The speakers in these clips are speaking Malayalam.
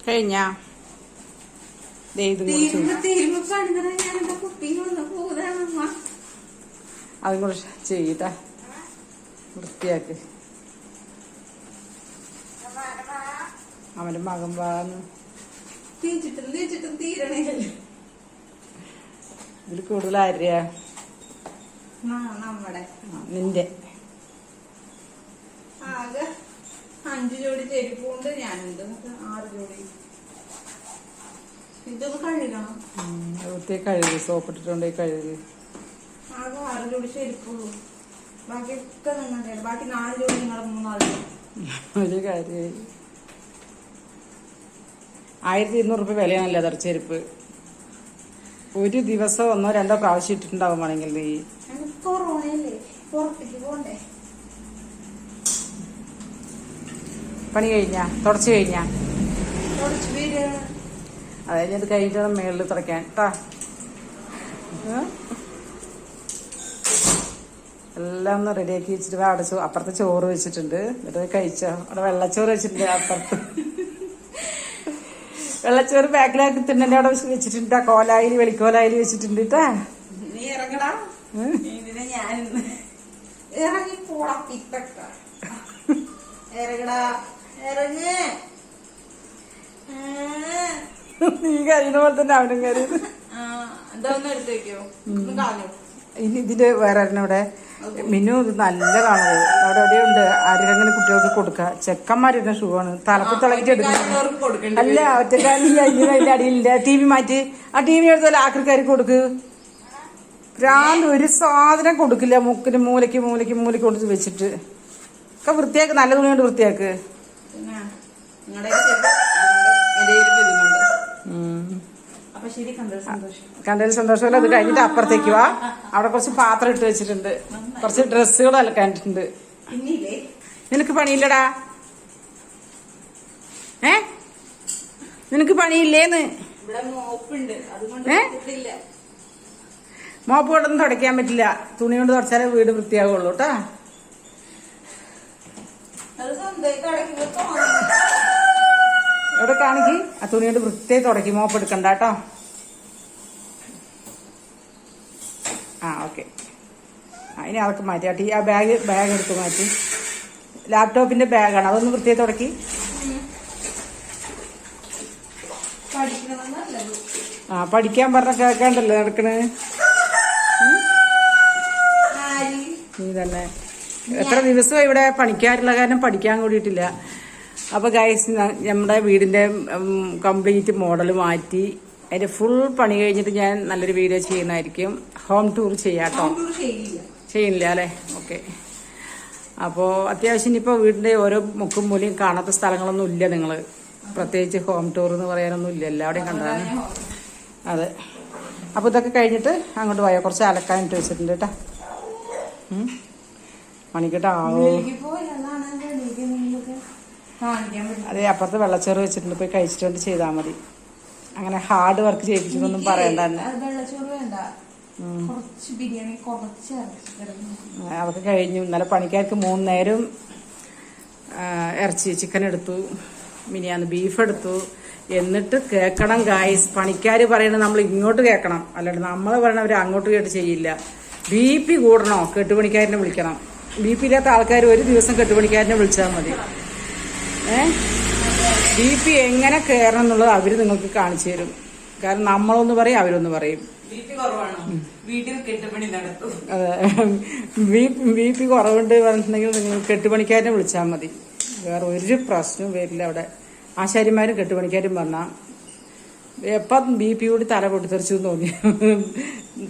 കഴിഞ്ഞാ അതും കൂടെ ചെയ്യട്ടാ, വൃത്തിയാക്ക്. അവന്റെ മകൻ വാന്ന് ഇതിൽ കൂടുതൽ ആര്യാ? നിന്റെ 5 ജോഡി ചെരുപ്പുണ്ട്. ഞാനുണ്ട് 6 ജോഡി. ഇതൊന്ന് കഴുകണം. കഴുകി സോപ്പിട്ടിട്ടുണ്ടേ കഴുകി. ആകെ 6 ജോഡി ചെരുപ്പുള്ളൂ. ബാക്കിയൊക്കെ നിങ്ങളുടെ. ബാക്കി 4 ജോഡി നിങ്ങളുടെ 3 ഒരു കാര്യമായി. 1200 രൂപ വിലയാണല്ലോ അതർ ചെരുപ്പ്. ഒരു ദിവസം 1-2 പ്രാവശ്യം ഇട്ടിട്ടുണ്ടാവും വേണമെങ്കിൽ. നീ കൊറോണയല്ലേ, പുറത്തേക്ക് പോണ്ടേ? പണി കഴിഞ്ഞാ? തുടച്ചു കഴിഞ്ഞാ? അതെ, ഞാൻ കഴിഞ്ഞിട്ട് മേളിൽ തുടയ്ക്കാൻ കേട്ടാ. എല്ലാം ഒന്ന് റെഡിയാക്കി വെച്ചിട്ട് അവിടെ അപ്പുറത്ത് ചോറ് വെച്ചിട്ടുണ്ട്. എന്നിട്ട് കഴിച്ചോ? അവിടെ വെള്ളച്ചോറ് വെച്ചിട്ടുണ്ട് അപ്പുറത്ത്. വെള്ളച്ചോറ് ബാക്കിലാക്കി തിന്നന്റെ അവിടെ വെച്ചിട്ടുണ്ട്. കോലായിൽ വെളിക്കോലായിൽ വെച്ചിട്ടുണ്ട് കേട്ടാ. നീ ഇറങ്ങടാ, ഞാൻ ഇറങ്ങി പോടാ. ഇറങ്ങടാ, ഇറങ്ങ്. നീ കഴിയുന്ന പോലെ തന്നെ അവനും കരുത്. ഇതൊന്നും എടുത്ത് വെക്കോ? ഇനി ഇതിന്റെ വേറെ ഇവിടെ മിനു ഇത് നല്ലതാണ്. അവിടെ എവിടെയുണ്ട് ആരെങ്കിലും കുട്ടികൾക്ക് കൊടുക്ക. ചെക്കന്മാരുടെ ഷൂ ആണ്. തലപ്പ് തിളക്കിട്ട് എടുക്കണം. അല്ല, ഒറ്റക്കാലി അതിന്റെ അടിയിലില്ല. TV മാറ്റി ആ TV എടുത്താൽ ആക്രിക്കാർ കൊടുക്ക്. ഭ്രാന്ത്. ഒരു സാധനം കൊടുക്കില്ല. മുക്കിന് മൂലയ്ക്ക് മൂലയ്ക്ക് മൂലയ്ക്ക് കൊടുത്ത് വെച്ചിട്ട് ഒക്കെ വൃത്തിയാക്ക്. നല്ല തുണി കൊണ്ട് വൃത്തിയാക്ക്. കണ്ടതിൽ സന്തോഷമല്ല. അത് കഴിഞ്ഞിട്ട് അപ്പുറത്തേക്ക് വാ. അവിടെ കുറച്ച് പാത്രം ഇട്ട് വെച്ചിട്ടുണ്ട്. കുറച്ച് ഡ്രസ്സുകൾ അലക്കാനിട്ടുണ്ട്. നിനക്ക് പണിയില്ലടാ? നിനക്ക് പണിയില്ലേന്ന്? മോപ്പ് കൊണ്ടൊന്നും തുടയ്ക്കാൻ പറ്റില്ല. തുണി കൊണ്ട് തുടച്ചാലേ വീട് വൃത്തിയാകുള്ളൂ കേട്ടാ. എവിടെ കാണിക്ക്. ആ തുണി കൊണ്ട് വൃത്തിയായി തുടയ്ക്കും. മോപ്പ് എടുക്കണ്ട കേട്ടോ. ഓക്കെ. ഇനി അതൊക്കെ മാറ്റി. ആ ബാഗ് എടുത്ത് മാറ്റി. ലാപ്ടോപ്പിന്റെ ബാഗാണ്. അതൊന്ന് വൃത്തിയായി തുടക്കി. പഠിക്കാൻ പറഞ്ഞ കേൾക്കാണ്ടല്ലോ നടക്കണേ. നീ തന്നെ എത്ര ദിവസമായി ഇവിടെ പണിക്കാറുള്ള കാരണം പഠിക്കാൻ കൂടിയിട്ടില്ല. അപ്പോൾ ഗൈസ്, നമ്മുടെ വീടിന്റെ കംപ്ലീറ്റ് മോഡൽ മാറ്റി അതിന്റെ ഫുൾ പണി കഴിഞ്ഞിട്ട് ഞാൻ നല്ലൊരു വീഡിയോ ചെയ്യുന്നതായിരിക്കും. ഹോം ടൂർ ചെയ്യാട്ടോ. ചെയ്യില്ല അല്ലേ? ഓക്കെ. അപ്പോൾ അത്യാവശ്യം ഇനിയിപ്പോൾ വീടിന്റെ ഓരോ മുക്കും മൂലയും കാണാത്ത സ്ഥലങ്ങളൊന്നും ഇല്ല. നിങ്ങൾ പ്രത്യേകിച്ച് ഹോം ടൂർ എന്ന് പറയാനൊന്നും ഇല്ല. എല്ലാവരുടെയും കണ്ടതാണ്. അതെ. അപ്പോൾ ഇതൊക്കെ കഴിഞ്ഞിട്ട് അങ്ങോട്ട് പോയോ. കുറച്ച് അലക്കാനിട്ട് വെച്ചിട്ടുണ്ട് കേട്ടോ. മണിക്കെട്ടാവോ? അതെ, അപ്പുറത്ത് വെള്ളച്ചോറ് വെച്ചിട്ടുണ്ട്. പോയി കഴിച്ചിട്ട് ചെയ്താൽ മതി. അങ്ങനെ ഹാർഡ് വർക്ക് ചെയ്യിപ്പിച്ചൊന്നും പറയണ്ട. അതൊക്കെ കഴിഞ്ഞു. ഇന്നലെ പണിക്കാർക്ക് 3 നേരം ഇറച്ചി ചിക്കൻ എടുത്തു. മിനിയാന്ന് ബീഫ് എടുത്തു. എന്നിട്ട് കേൾക്കണം ഗായ്സ്, പണിക്കാർ പറയണത് നമ്മൾ ഇങ്ങോട്ട് കേൾക്കണം. അല്ലാണ്ട് നമ്മൾ പറയണവർ അങ്ങോട്ട് കേട്ട് ചെയ്യില്ല. BP കൂടണോ കെട്ടുപണിക്കാരനെ വിളിക്കണം. BP ഇല്ലാത്ത ആൾക്കാർ ഒരു ദിവസം കെട്ടുപണിക്കാരനെ വിളിച്ചാൽ മതി. BP എങ്ങനെ കയറണം എന്നുള്ളത് അവര് നിങ്ങൾക്ക് കാണിച്ചു തരും. കാരണം നമ്മളൊന്ന് പറയും, അവരൊന്ന് പറയും. അതെ, BP കുറവുണ്ട് പറഞ്ഞിട്ടുണ്ടെങ്കിൽ നിങ്ങൾ കെട്ടുപണിക്കാരനെ വിളിച്ചാൽ മതി. വേറെ ഒരു പ്രശ്നവും വരില്ല. അവിടെ ആശാരിമാരും കെട്ടുപണിക്കാരും വന്നാൽ എപ്പം BP കൂടി തല പൊട്ടിത്തെറിച്ചു തോന്നി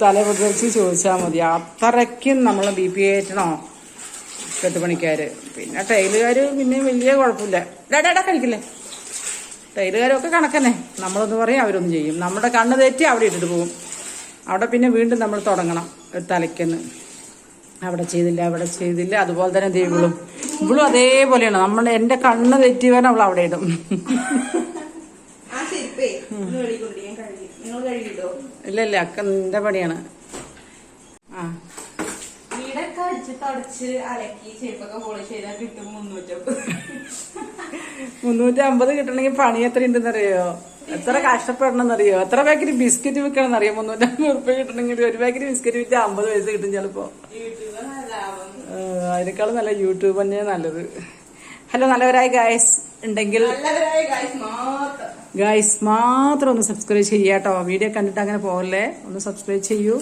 തല പൊട്ടിത്തെറിച്ച് ചോദിച്ചാൽ മതി. അത്രയ്ക്കും നമ്മളെ BP കയറ്റണോ കെട്ടുപണിക്കാര്. പിന്നെ ടൈലുകാര് പിന്നെ വലിയ കുഴപ്പമില്ല. ഡാഡാ കഴിക്കില്ലേ? ടൈലുകാരൊക്കെ കണക്കന്നെ. നമ്മളൊന്ന് പറയും, അവരൊന്നും ചെയ്യും. നമ്മുടെ കണ്ണ് തെറ്റി അവിടെ ഇട്ടിട്ട് പോകും. അവിടെ പിന്നെ വീണ്ടും നമ്മൾ തുടങ്ങണം തലയ്ക്കെന്ന്. അവിടെ ചെയ്തില്ല, അവിടെ ചെയ്തില്ല. അതുപോലെ തന്നെ ഇവളും അതേപോലെയാണ്. എന്റെ കണ്ണ് തെറ്റി വേണം അവൾ അവിടെ ഇടും. ഇല്ല അക്ക നിന്റെ പണിയാണ്. വീടൊക്കെ അടിച്ച് തുടച്ച് അലക്കി ചെരുപ്പൊക്കെ പോളിഷ് ചെയ്താൽ കിട്ടും 350. 350 കിട്ടണമെങ്കിൽ പണി എത്ര ഉണ്ടെന്നറിയോ? എത്ര കഷ്ടപ്പെടണമെന്നറിയോ? എത്ര പാക്കറ്റ് ബിസ്ക്കറ്റ് വിൽക്കണമെന്നറിയോ? 350 ഉറുപ്പ്യ കിട്ടണമെങ്കിൽ ഒരു പാക്കറ്റ് ബിസ്ക്കറ്റ് വിറ്റ് 50 പൈസ കിട്ടും ചിലപ്പോ. അതിനേക്കാളും നല്ല യൂട്യൂബ് തന്നെ നല്ലത്. ഹലോ, നല്ലവരായ ഗായ്സ് ഉണ്ടെങ്കിൽ ഗായ്സ് മാത്രം ഒന്ന് സബ്സ്ക്രൈബ് ചെയ്യാട്ടോ. വീഡിയോ കണ്ടിട്ട് അങ്ങനെ പോകല്ലേ, ഒന്ന് സബ്സ്ക്രൈബ് ചെയ്യൂ.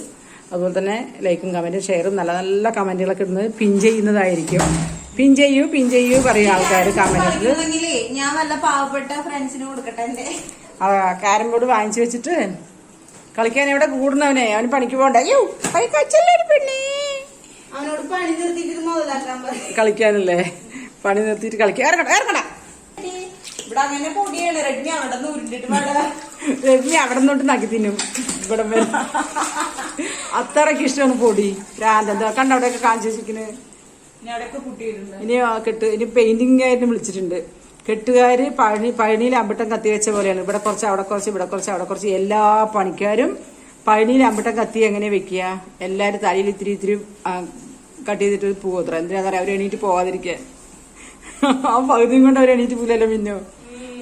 അതുപോലെ തന്നെ ലൈക്കും കമന്റും ഷെയറും നല്ല നല്ല കമന്റുകളൊക്കെ ഇടുന്നത് പിൻ ചെയ്യുന്നതായിരിക്കും. പിൻ ചെയ്യൂ പറയും ആൾക്കാർ കമന്റിൽ. ഞാൻ വല്ല പാവപ്പെട്ട ഫ്രണ്ട്സിന് കൊടുക്കട്ടെ. കാരം ബോർഡ് വാങ്ങിച്ചു വെച്ചിട്ട് കളിക്കാൻ എവിടെ കൂടുന്നവനെ, അവന് പണിക്ക് പോകണ്ട. അവനോട് പണി നിർത്തിയിട്ട് മുതലാക്കാൻ കളിക്കാനല്ലേ, പണി നിർത്തിയിട്ട് കളിക്കാൻ ഇറങ്ങണ. ഇവിടെ അങ്ങനെ പൊടിയാണ്. റെഡ്മി അവിടെ നിന്ന് ഉരുണ്ടിട്ട് രജനി അവിടെ നിന്നോട്ട് നക്കി തിന്നും. ഇവിടെ അത്രയ്ക്ക് ഇഷ്ടമാണ് പൊടി. എന്താ കണ്ട അവിടെയൊക്കെ കാണിച്ചു വെച്ചിരിക്കുന്നത്. ഇനി പെയിന്റിംഗ് ആയിട്ട് വിളിച്ചിട്ടുണ്ട്. കെട്ടുകാര് പഴനിയിൽ അമ്പട്ടം കത്തി വെച്ച പോലെയാണ്. ഇവിടെ കുറച്ച് അവിടെ കുറച്ച് ഇവിടെ കുറച്ച് അവിടെ കുറച്ച്. എല്ലാ പണിക്കാരും പഴനിയിൽ അമ്പട്ടം കത്തി എങ്ങനെ വെക്കുക, എല്ലാരും തലയിൽ ഇത്തിരി കട്ട് ചെയ്തിട്ട് പോവത്ര. എന്തിനാ പറയാ, അവർ എണീറ്റ് പോവാതിരിക്കാൻ. ആ പകുതിയും കൊണ്ട് അവർ എണീറ്റ് പോലല്ലോ മിന്നു.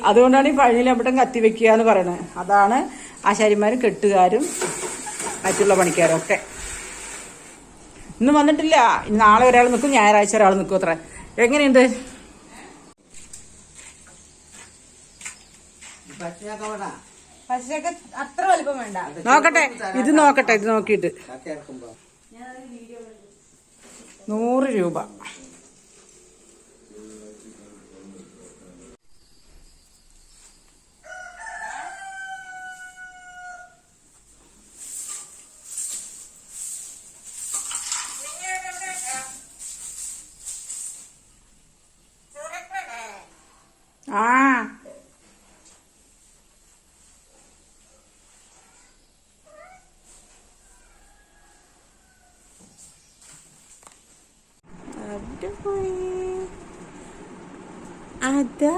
അതുകൊണ്ടാണ് ഈ പഴനിയിൽ അമ്പട്ടം കത്തി വെക്കുക എന്ന് പറയണത്. അതാണ് ആശാരിമാരും കെട്ടുകാരും മറ്റുള്ള പണിക്കാരും ഒക്കെ. ഇന്ന് വന്നിട്ടില്ല. നാളെ ഒരാൾ നിൽക്കും, ഞായറാഴ്ച ഒരാൾ നിൽക്കും അത്ര. എങ്ങനെയുണ്ട്? പച്ചക്ക അത്ര വലിപ്പം വേണ്ട. നോക്കട്ടെ, ഇത് നോക്കിയിട്ട് 100 രൂപ. ആ അതാ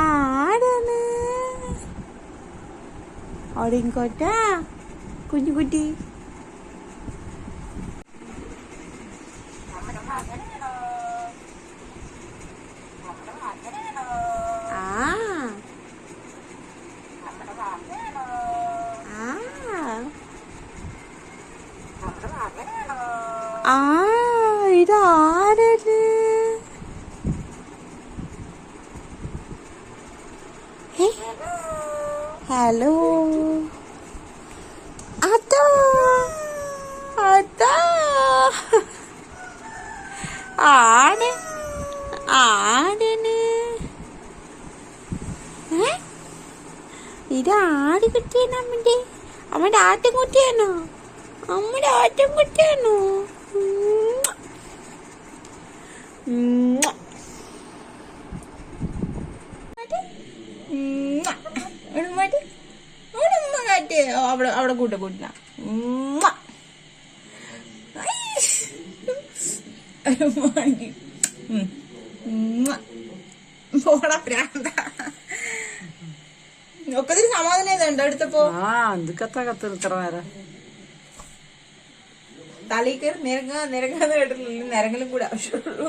ആടാണ് ഓടിങ്കോട്ട കുഞ്ഞുകുട്ടി. ഇതാരത്? ഹലോ, അതാ ആട് ആടിന്. ഇത് ആട് കുട്ടിയാണ്. അമ്മയുടെ ആട്ടിൻകുട്ടിയാണോ? അമ്മയുടെ ആട്ടിൻകുട്ടിയാണോ? അവിടെ കൂട്ടില്ല. ഒക്കെ സമാധാനം എടുത്തപ്പോ ഇത്ര നേരം തലയിൽ കയറി നിരങ്ങാന്ന് കേട്ടിട്ടില്ല. നിരങ്ങലും കൂടെ ആവശ്യമുള്ളൂ.